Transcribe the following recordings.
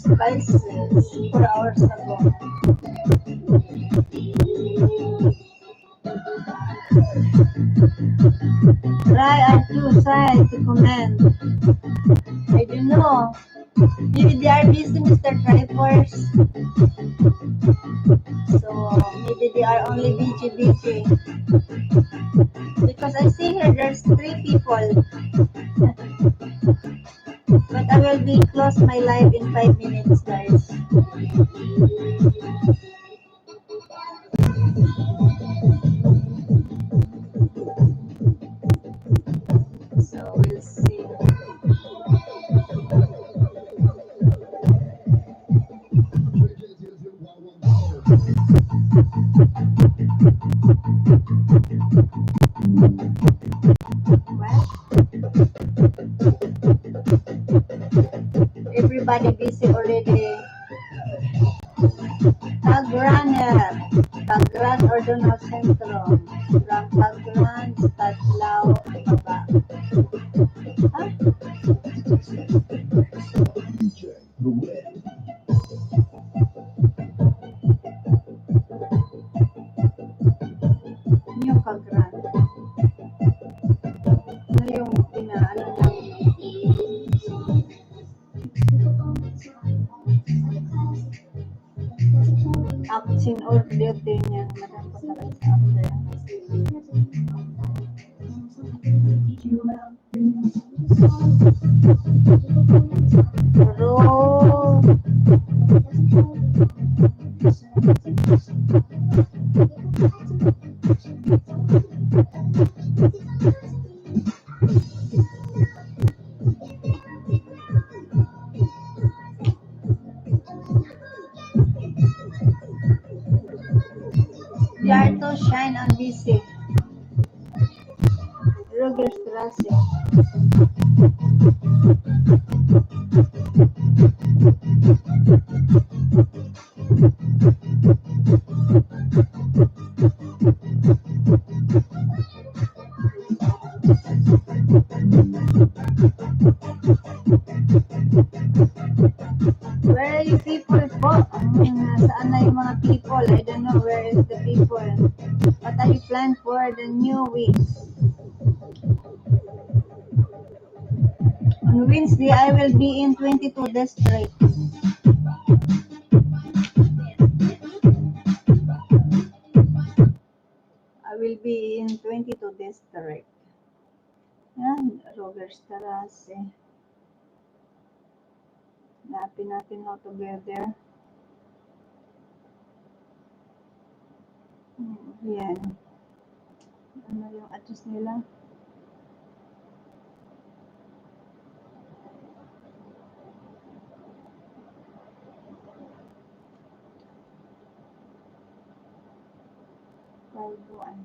Spices 4 hours ago. Try are too shy to comment. I don't know. Maybe they are busy, Mr. Trifors. So maybe they are only busy. Because I see here there's 3 people. But I will be close my live in 5 minutes, guys. So we'll see. Well, everybody busy already. Tagran Ordonal Centro. From Tagran, Stadlao, Baba. Huh? New Tagran. Ano yung ano lang? Action or duty niya. Madam ko talaga sa after. Pero, they are too shine and busy. Rogerstrasse. Where are you people po? Saan na yung mga people? I don't know where is the people. What are you planning for the new week? On Wednesday, I will be in 22 district. I will be in 22 district. Yan, Rogerstrasse. Hanapin natin how to get there. Yan. Ano yung address nila? Taiwan.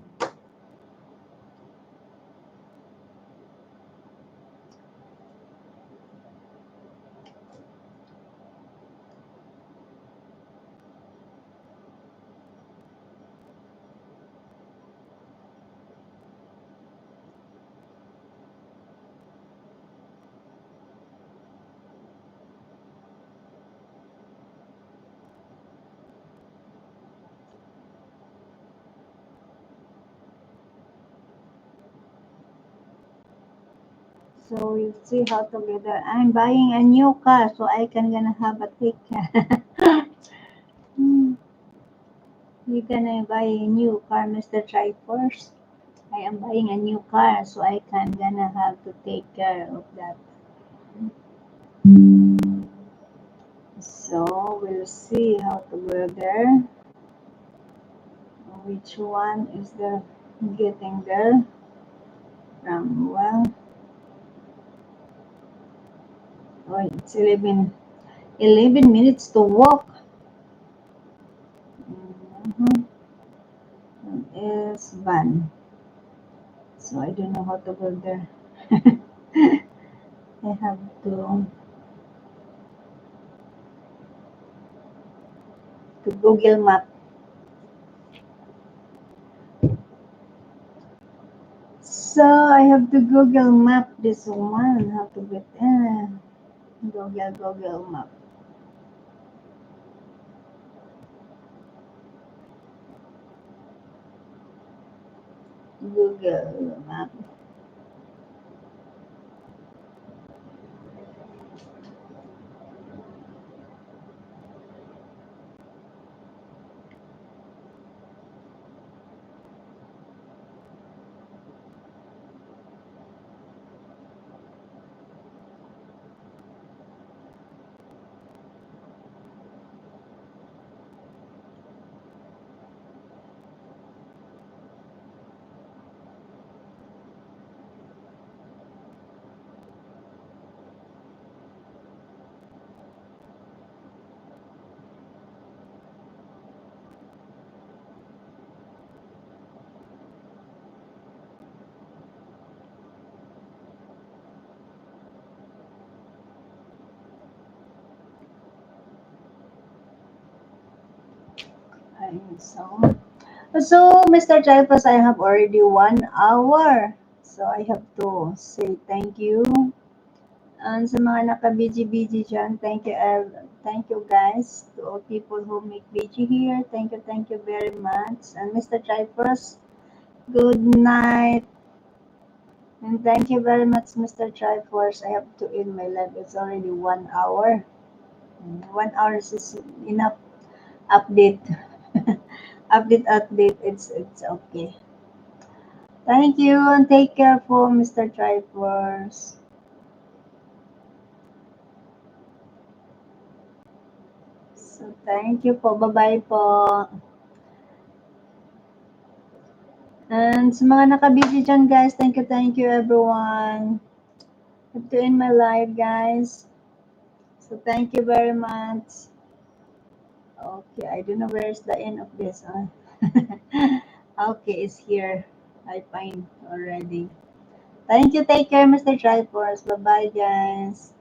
So we'll see how together. I'm buying a new car so I can gonna have a ticket. You're gonna buy a new car, Mr. Trifors? I am buying a new car so I can gonna have to take care of that. So we'll see how to go there. Which one is there getting there from? Well, oh, it's 11 minutes to walk. Is van. So I don't know how to go there. I have to to Google Map. So I have to Google Map this one. How to get Google Map. Google Map. So Mr. Chalpas, I have already 1 hour. So I have to say thank you. And sa mga naka-BG dyan, thank you guys to all people who make BG here. Thank you very much. And Mr. Chalpas, good night. And thank you very much, Mr. Triforce. I have to end my live. It's already 1 hour. 1 hour is enough update. update. It's okay. Thank you and take care po, Mr. Triforce. So thank you po. Bye-bye po. And sa mga naka-busy dyan, guys, thank you everyone. Have to end my live, guys. So thank you very much. Okay, I don't know where's the end of this. Okay, it's here. I find already. Thank you. Take care, Mr. Triforce. Bye-bye, guys.